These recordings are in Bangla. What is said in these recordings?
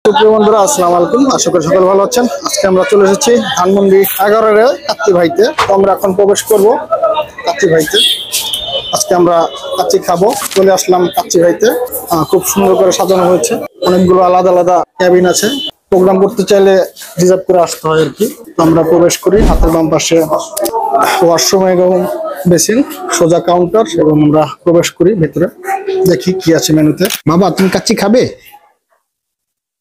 সুপ্রিয় বন্ধুরা আসসালামু আলাইকুম, আশা করি সকলে ভালো আছেন। আজকে আমরা চলে এসেছি ধানমন্ডি 11-এর কাচ্চি ভাইতে। তো আমরা এখন প্রবেশ করব কাচ্চি ভাইতে। আজকে আমরা কাচ্চি খাবো। চলে আসলাম কাচ্চি ভাইতে। খুব সুন্দর করে সাজানো হয়েছে, অনেকগুলো আলাদা আলাদা ক্যাবিন আছে। প্রোগ্রাম করতে চাইলে রিজার্ভ করে আসতে হয় আর কি। তো আমরা প্রবেশ করি, হাতের বাম পাশে ওয়াশরুম এবং বেসিন, সোজা কাউন্টার, এবং আমরা প্রবেশ করি ভেতরে। দেখি কি আছে মেনুতে। বাবা, তুমি কাচ্চি খাবে?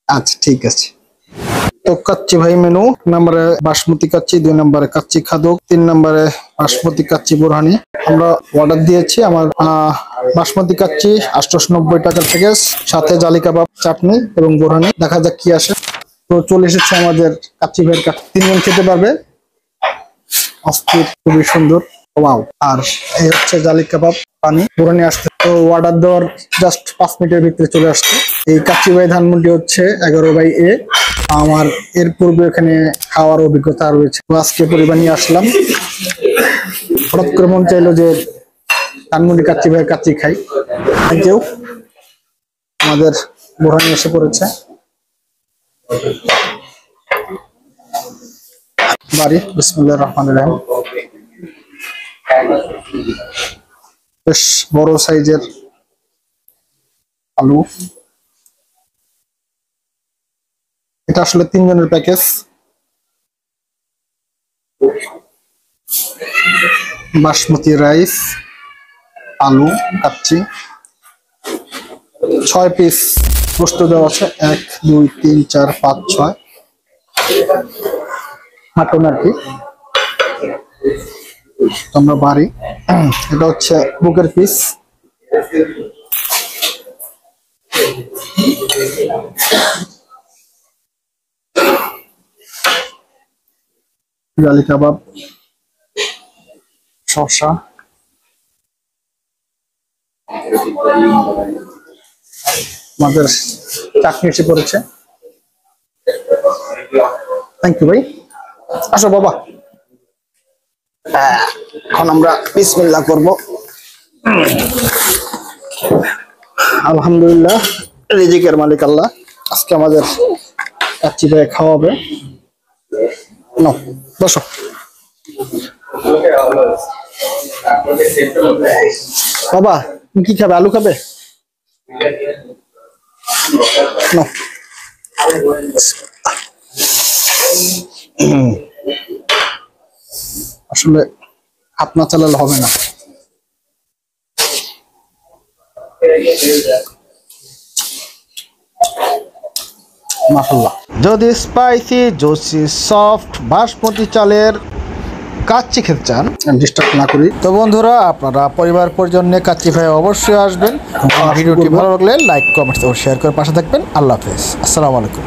আচ্ছা, ঠিক আছে। তো কাচ্চি ভাই মেনু: নম্বরে বাসমতি কাচ্চি, 2 নম্বরে কাচ্চি খাদক, 3 নম্বরে বাসমতি কাচ্চি বোরহানি। আমরা অর্ডার দিয়েছি আমার বাসমতি কাচ্চি 890 টাকার প্যাকেজ, সাথে জালি কাবাব, চাটনি এবং বোরহানি। দেখা যাক কি আসে। তো চলে এসেছে আমাদের কাচ্চি ভাইয়ের কাচ্চি। 3 জন খেতে পারবে। অস্থির, খুবই সুন্দর। ওয়াও। আর এই হচ্ছে জালি কাবাব, পানি, বোরহানি আসছে। তো অর্ডার দেওয়ার জাস্ট 5 মিনিটের ভিতরে চলে আসছে। এই কাচ্চি ভাই ধানমন্ডি হচ্ছে 11/A। আমার এর পূর্বে এখানে খাওয়ার অভিজ্ঞতা রয়েছে। আজকে পরিবার নিয়ে আসলাম। হঠাৎ করে মন চাইলো যে ধানমন্ডি কাচ্চি ভাইয়ের কাচ্চি খাই। Thank you. আমাদের বোরহানি এসে পড়েছে। বাড়ি বিসমিল্লাহির রহমানির রহিম। বেশ বড় সাইজের আলু। এটা আসলে 3 জনের প্যাকেজ। বাসমতি রাইস, আলু, কাচ্চি, 6 পিস গোস্ত দেওয়া আছে। 1 2 3 4 5 6 মাটন আর কি। আমরা বাড়ি, এটা হচ্ছে বুকের পিস। জালি কাবাব, শসা, আমাদের চাটনি এসে পড়েছে। থ্যাংক ইউ ভাই। আসো বাবা। এখন আমরা বিসমিল্লাহ করব। আলহামদুলিল্লাহ, রিজিকের মালিক আল্লাহ। আজকে আমাদের কাচ্চি ভাই খাওয়াবে। নাও, বসো। বাবা, তুমি কি খাবে? আলু খাবে? নাও। আসলে হাত না চালালে হবে না। মাশাআল্লাহ। যদি স্পাইসি, জুসি, সফট বাসমতি চালের কাচ্চি খেতে চান, ডিস্টার্ব না করি, তো বন্ধুরা আপনারা পরিবার পরিজন নিয়ে কাচ্চি ভাই অবশ্যই আসবেন। ভিডিওটি ভালো লাগলে লাইক, কমেন্ট ও শেয়ার করে পাশে থাকবেন। আল্লাহ হাফেজ, আসসালামু আলাইকুম।